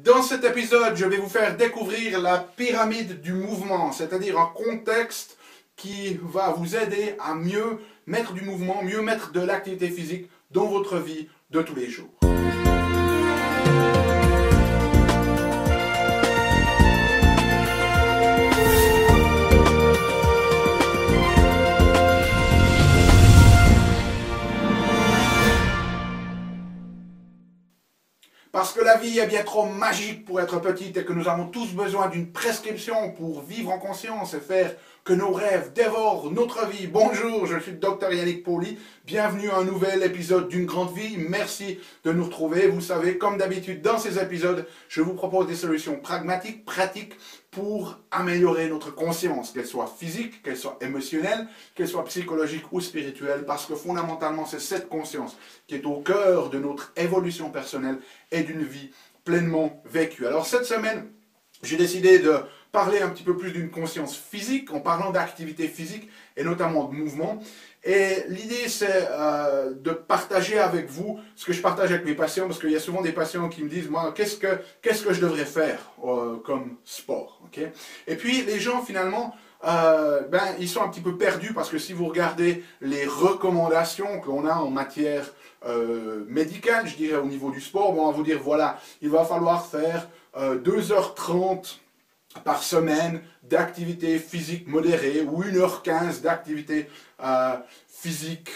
Dans cet épisode, je vais vous faire découvrir la pyramide du mouvement, c'est-à-dire un contexte qui va vous aider à mieux mettre du mouvement, mieux mettre de l'activité physique dans votre vie de tous les jours. Parce que la vie est bien trop magique pour être petite et que nous avons tous besoin d'une prescription pour vivre en conscience et faire que nos rêves dévorent notre vie. Bonjour, je suis le Dr Yannick Pauly. Bienvenue à un nouvel épisode d'une grande vie. Merci de nous retrouver. Vous savez, comme d'habitude, dans ces épisodes, je vous propose des solutions pragmatiques, pratiques pour améliorer notre conscience, qu'elle soit physique, qu'elle soit émotionnelle, qu'elle soit psychologique ou spirituelle, parce que fondamentalement, c'est cette conscience qui est au cœur de notre évolution personnelle et d'une vie pleinement vécue. Alors cette semaine, j'ai décidé de parler un petit peu plus d'une conscience physique, en parlant d'activité physique et notamment de mouvement. Et l'idée, c'est de partager avec vous ce que je partage avec mes patients, parce qu'il y a souvent des patients qui me disent, moi, qu'est-ce que je devrais faire comme sport, okay? Et puis, les gens, finalement, ils sont un petit peu perdus, parce que si vous regardez les recommandations qu'on a en matière médicale, je dirais, au niveau du sport, bon, on va vous dire, voilà, il va falloir faire 2h30 par semaine d'activité physique modérée ou 1h15 d'activité physique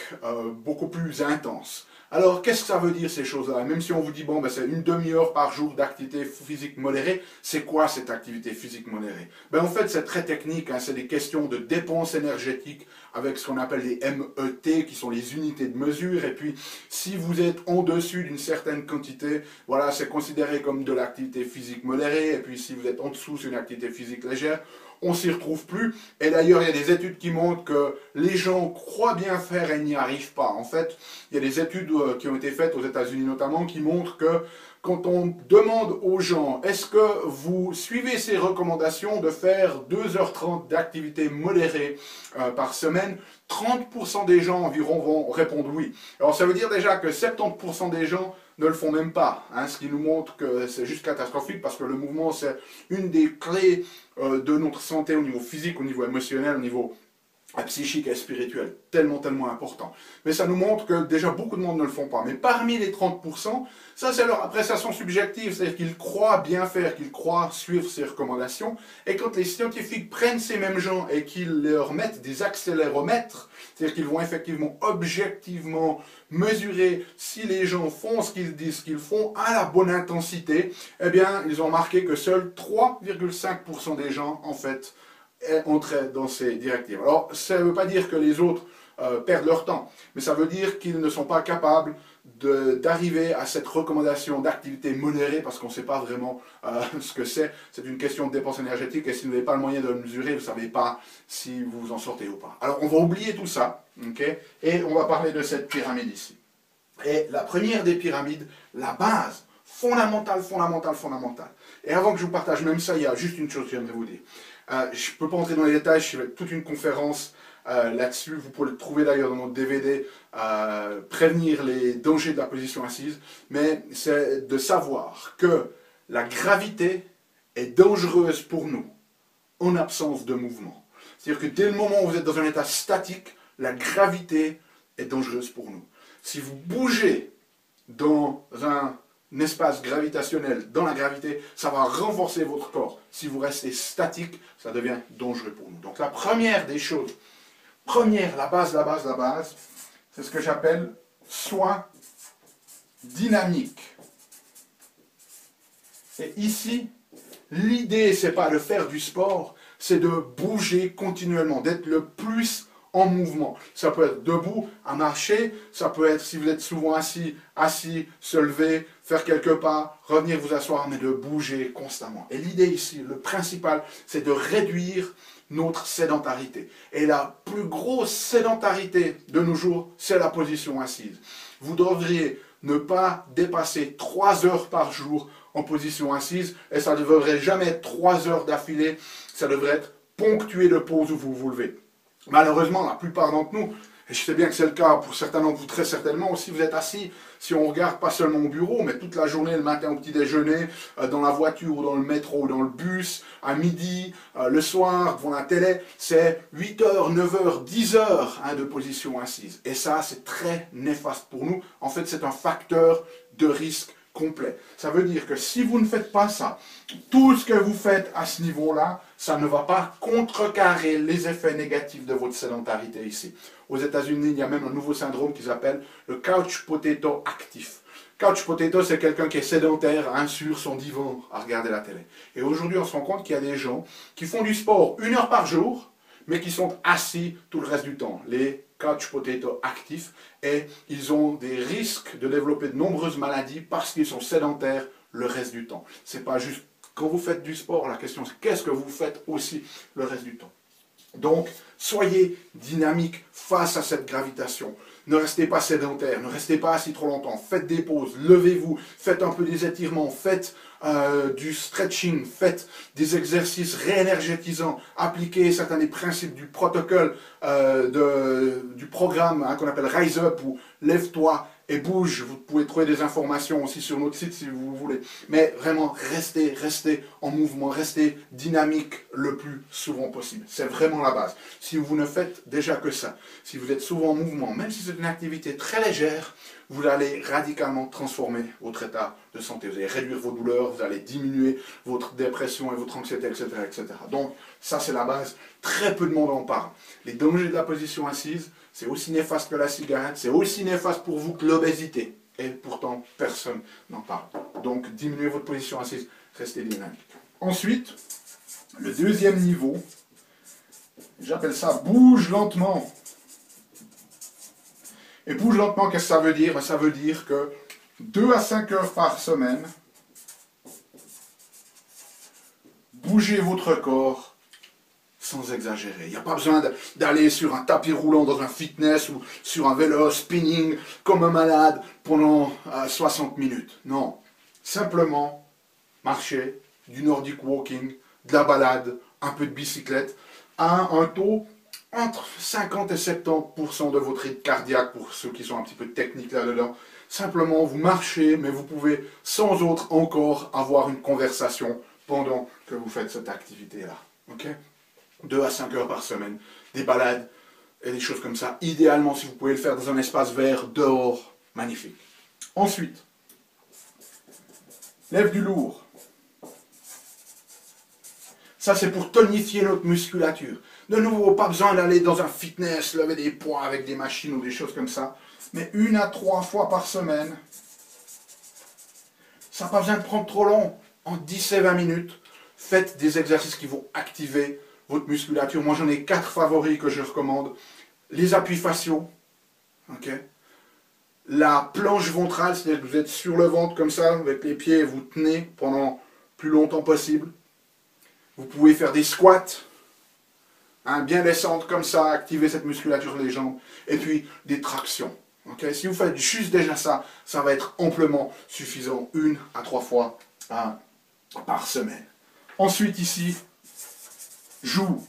beaucoup plus intense. Alors, qu'est-ce que ça veut dire ces choses-là? Même si on vous dit, bon, c'est une demi-heure par jour d'activité physique modérée, c'est quoi cette activité physique modérée? En fait, c'est très technique, hein, c'est des questions de dépenses énergétiques avec ce qu'on appelle les MET, qui sont les unités de mesure, et puis si vous êtes en dessus d'une certaine quantité, voilà, c'est considéré comme de l'activité physique modérée, et puis si vous êtes en dessous, c'est une activité physique légère. On s'y retrouve plus. Et d'ailleurs, il y a des études qui montrent que les gens croient bien faire et n'y arrivent pas. En fait, il y a des études qui ont été faites aux États-Unis notamment qui montrent que quand on demande aux gens, est-ce que vous suivez ces recommandations de faire 2h30 d'activité modérée par semaine, 30% des gens environ vont répondre oui. Alors ça veut dire déjà que 70% des gens ne le font même pas, hein, ce qui nous montre que c'est juste catastrophique parce que le mouvement c'est une des clés de notre santé au niveau physique, au niveau émotionnel, au niveau psychique et spirituel, tellement important. Mais ça nous montre que déjà beaucoup de monde ne le font pas. Mais parmi les 30%, ça c'est leur appréciation subjective, c'est-à-dire qu'ils croient bien faire, qu'ils croient suivre ces recommandations. Et quand les scientifiques prennent ces mêmes gens et qu'ils leur mettent des accéléromètres, c'est-à-dire qu'ils vont effectivement objectivement mesurer si les gens font ce qu'ils disent qu'ils font à la bonne intensité, eh bien ils ont remarqué que seuls 3,5% des gens en fait entrer dans ces directives. Alors, ça ne veut pas dire que les autres perdent leur temps, mais ça veut dire qu'ils ne sont pas capables d'arriver à cette recommandation d'activité modérée parce qu'on ne sait pas vraiment ce que c'est. C'est une question de dépense énergétique et si vous n'avez pas le moyen de le mesurer, vous ne savez pas si vous vous en sortez ou pas. Alors, on va oublier tout ça, okay, et on va parler de cette pyramide ici. Et la première des pyramides, la base, fondamentale. Et avant que je vous partage même ça, il y a juste une chose que j'aimerais vous dire. Je ne peux pas entrer dans les détails, je fais toute une conférence là-dessus, vous pouvez le trouver d'ailleurs dans notre DVD, prévenir les dangers de la position assise, mais c'est de savoir que la gravité est dangereuse pour nous en absence de mouvement. C'est-à-dire que dès le moment où vous êtes dans un état statique, la gravité est dangereuse pour nous. Si vous bougez dans un espace gravitationnel, dans la gravité, ça va renforcer votre corps. Si vous restez statique, ça devient dangereux pour nous. Donc la première des choses, la base, c'est ce que j'appelle soin dynamique. Et ici, l'idée, c'est pas de faire du sport, c'est de bouger continuellement, d'être le plus en mouvement. Ça peut être debout, à marcher, ça peut être, si vous êtes souvent assis, se lever, faire quelques pas, revenir vous asseoir, mais de bouger constamment. Et l'idée ici, le principal, c'est de réduire notre sédentarité. Et la plus grosse sédentarité de nos jours, c'est la position assise. Vous devriez ne pas dépasser 3 heures par jour en position assise, et ça ne devrait jamais être 3 heures d'affilée, ça devrait être ponctué de pauses où vous vous levez. Malheureusement, la plupart d'entre nous, Et je sais bien que c'est le cas pour certains d'entre vous, très certainement. Aussi, vous êtes assis, si on regarde pas seulement au bureau, mais toute la journée, le matin au petit déjeuner, dans la voiture ou dans le métro ou dans le bus, à midi, le soir, devant la télé, c'est 8 heures, 9 heures, 10 heures de position assise. Et ça, c'est très néfaste pour nous. En fait, c'est un facteur de risque complet. Ça veut dire que si vous ne faites pas ça, tout ce que vous faites à ce niveau-là, ça ne va pas contrecarrer les effets négatifs de votre sédentarité ici. Aux États-Unis, il y a même un nouveau syndrome qui s'appelle le couch potato actif. Couch potato, c'est quelqu'un qui est sédentaire sur son divan à regarder la télé. Et aujourd'hui, on se rend compte qu'il y a des gens qui font du sport 1 heure par jour, mais qui sont assis tout le reste du temps. Les couch potato actifs, et ils ont des risques de développer de nombreuses maladies parce qu'ils sont sédentaires le reste du temps. C'est pas juste quand vous faites du sport, la question c'est qu'est-ce que vous faites aussi le reste du temps. Donc, soyez dynamique face à cette gravitation. Ne restez pas sédentaire, ne restez pas assis trop longtemps. Faites des pauses, levez-vous, faites un peu des étirements, faites du stretching, faites des exercices réénergétisants, appliquez certains des principes du protocole du programme qu'on appelle Rise Up ou Lève-toi et bouge. Vous pouvez trouver des informations aussi sur notre site si vous voulez. Mais vraiment, restez en mouvement, restez dynamique le plus souvent possible. C'est vraiment la base. Si vous ne faites déjà que ça, si vous êtes souvent en mouvement, même si c'est une activité très légère, vous allez radicalement transformer votre état de santé. Vous allez réduire vos douleurs, vous allez diminuer votre dépression et votre anxiété, etc. etc. Donc, ça c'est la base. Très peu de monde en parle. Les dangers de la position assise, c'est aussi néfaste que la cigarette, c'est aussi néfaste pour vous que l'obésité. Et pourtant, personne n'en parle. Donc, diminuez votre position assise, restez dynamique. Ensuite, le deuxième niveau, j'appelle ça bouge lentement. Et bouge lentement, qu'est-ce que ça veut dire? Ça veut dire que 2 à 5 heures par semaine, bougez votre corps sans exagérer. Il n'y a pas besoin d'aller sur un tapis roulant dans un fitness ou sur un vélo spinning comme un malade pendant 60 minutes. Non, simplement marcher, du nordic walking, de la balade, un peu de bicyclette, à un taux entre 50 et 70% de votre rythme cardiaque, pour ceux qui sont un petit peu techniques là-dedans. Simplement, vous marchez, mais vous pouvez sans autre encore avoir une conversation pendant que vous faites cette activité-là. Okay? 2 à 5 heures par semaine, des balades et des choses comme ça. Idéalement, si vous pouvez le faire dans un espace vert, dehors, magnifique. Ensuite, lève du lourd. Ça, c'est pour tonifier notre musculature. De nouveau, pas besoin d'aller dans un fitness, lever des poids avec des machines ou des choses comme ça. Mais 1 à 3 fois par semaine. Ça n'a pas besoin de prendre trop long. En 10 et 20 minutes, faites des exercices qui vont activer votre musculature. Moi, j'en ai 4 favoris que je recommande. Les appuis faciaux. Okay. La planche ventrale, c'est-à-dire que vous êtes sur le ventre comme ça, avec les pieds, vous tenez pendant plus longtemps possible. Vous pouvez faire des squats, bien descendre comme ça, activer cette musculature des jambes, et puis des tractions. Okay? Si vous faites juste déjà ça, ça va être amplement suffisant 1 à 3 fois par semaine. Ensuite ici, joue.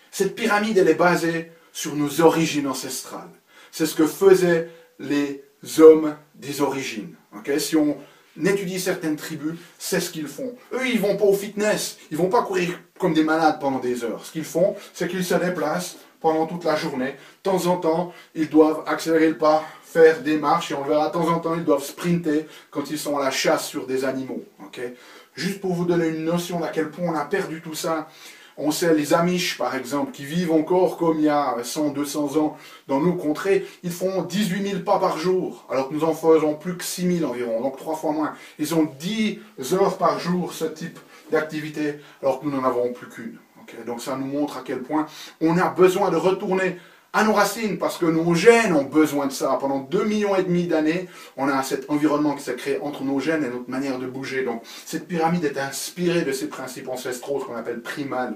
Cette pyramide, elle est basée sur nos origines ancestrales. C'est ce que faisaient les hommes des origines. Okay? Si on étudie certaines tribus, c'est ce qu'ils font. Eux, ils ne vont pas au fitness, ils ne vont pas courir comme des malades pendant des heures. Ce qu'ils font, c'est qu'ils se déplacent pendant toute la journée. De temps en temps, ils doivent accélérer le pas, faire des marches, et on le verra, de temps en temps, ils doivent sprinter quand ils sont à la chasse sur des animaux. Okay? Juste pour vous donner une notion d'à quel point on a perdu tout ça, on sait les Amish, par exemple, qui vivent encore comme il y a 100, 200 ans dans nos contrées, ils font 18 000 pas par jour, alors que nous en faisons plus que 6 000 environ, donc 3 fois moins. Ils ont 10 heures par jour, ce type d'activité, alors que nous n'en avons plus qu'une. Okay? Donc ça nous montre à quel point on a besoin de retourner à nos racines, parce que nos gènes ont besoin de ça. Pendant 2,5 millions d'années, on a cet environnement qui s'est créé entre nos gènes et notre manière de bouger. Donc, cette pyramide est inspirée de ces principes ancestraux, ce qu'on appelle primals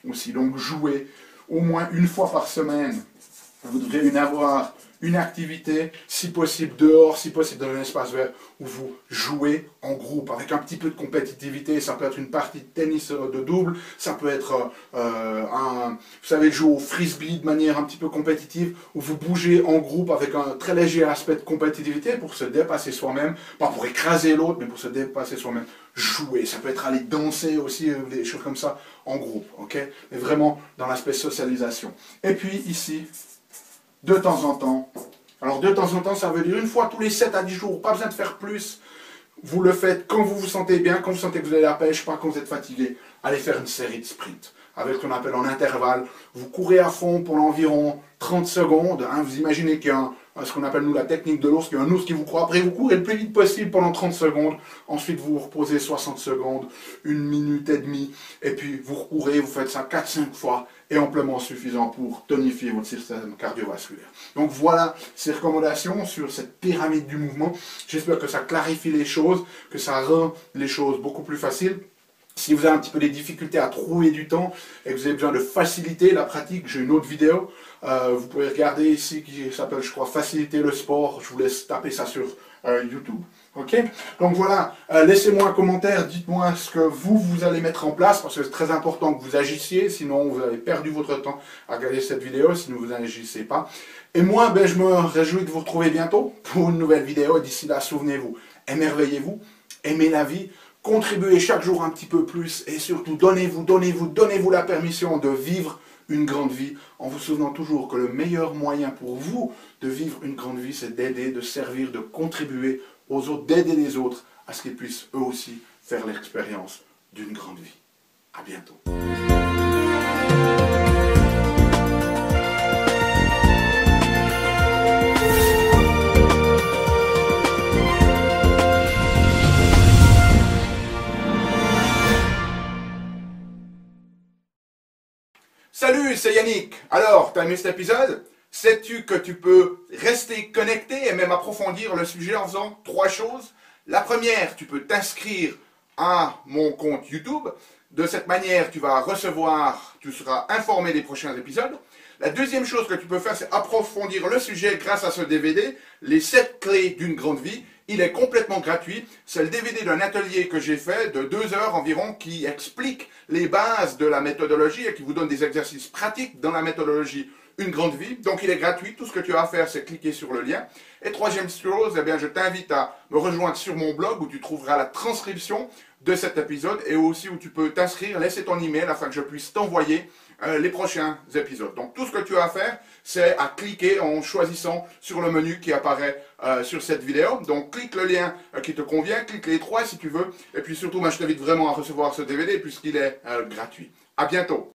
aussi. Donc, jouez au moins 1 fois par semaine. Vous devrez en avoir une activité, si possible dehors, si possible dans un espace vert, où vous jouez en groupe, avec un petit peu de compétitivité. Ça peut être une partie de tennis de double, ça peut être vous savez, jouer au frisbee de manière un petit peu compétitive, où vous bougez en groupe avec un très léger aspect de compétitivité pour se dépasser soi-même, pas pour écraser l'autre, mais pour se dépasser soi-même. Jouer, ça peut être aller danser aussi, des choses comme ça, en groupe, ok? Mais vraiment dans l'aspect socialisation. Et puis ici, de temps en temps, alors de temps en temps, ça veut dire une fois tous les 7 à 10 jours, pas besoin de faire plus. Vous le faites quand vous vous sentez bien, quand vous sentez que vous avez la pêche, pas quand vous êtes fatigué. Allez faire une série de sprints, avec ce qu'on appelle en intervalle. Vous courez à fond pendant environ 30 secondes. Hein, vous imaginez qu'il y a ce qu'on appelle nous la technique de l'ours, qu'il y a un ours qui vous croit. Après, vous courez le plus vite possible pendant 30 secondes. Ensuite, vous vous reposez 60 secondes, 1 minute et demie. Et puis, vous recourez, vous faites ça 4-5 fois. Et amplement suffisant pour tonifier votre système cardiovasculaire. Donc voilà ces recommandations sur cette pyramide du mouvement. J'espère que ça clarifie les choses, que ça rend les choses beaucoup plus faciles. Si vous avez un petit peu des difficultés à trouver du temps et que vous avez besoin de faciliter la pratique, j'ai une autre vidéo. Vous pouvez regarder ici qui s'appelle, je crois, Faciliter le sport. Je vous laisse taper ça sur YouTube. Ok? Donc voilà, laissez-moi un commentaire, dites-moi ce que vous allez mettre en place, parce que c'est très important que vous agissiez, sinon vous avez perdu votre temps à regarder cette vidéo, si vous n'agissez pas. Et moi, ben, je me réjouis de vous retrouver bientôt pour une nouvelle vidéo. D'ici là, souvenez-vous, émerveillez-vous, aimez la vie, contribuez chaque jour un petit peu plus, et surtout, donnez-vous la permission de vivre une grande vie, en vous souvenant toujours que le meilleur moyen pour vous de vivre une grande vie, c'est d'aider, de servir, de contribuer aux autres, d'aider les autres à ce qu'ils puissent eux aussi faire l'expérience d'une grande vie. À bientôt. Salut, c'est Yannick. Alors, t'as aimé cet épisode? Sais-tu que tu peux rester connecté et même approfondir le sujet en faisant 3 choses? La première, tu peux t'inscrire à mon compte YouTube. De cette manière, tu seras informé des prochains épisodes. La deuxième chose que tu peux faire, c'est approfondir le sujet grâce à ce DVD, les 7 clés d'une grande vie. Il est complètement gratuit. C'est le DVD d'un atelier que j'ai fait de 2 heures environ qui explique les bases de la méthodologie et qui vous donne des exercices pratiques dans la méthodologie Une grande vie. Donc il est gratuit. Tout ce que tu as à faire, c'est cliquer sur le lien. Et troisième chose, eh bien, je t'invite à me rejoindre sur mon blog où tu trouveras la transcription de cet épisode et aussi où tu peux t'inscrire, laisser ton email afin que je puisse t'envoyer les prochains épisodes. Donc tout ce que tu as à faire, c'est à cliquer en choisissant sur le menu qui apparaît sur cette vidéo. Donc clique le lien qui te convient, clique les 3 si tu veux. Et puis surtout, moi, je t'invite vraiment à recevoir ce DVD puisqu'il est gratuit. À bientôt.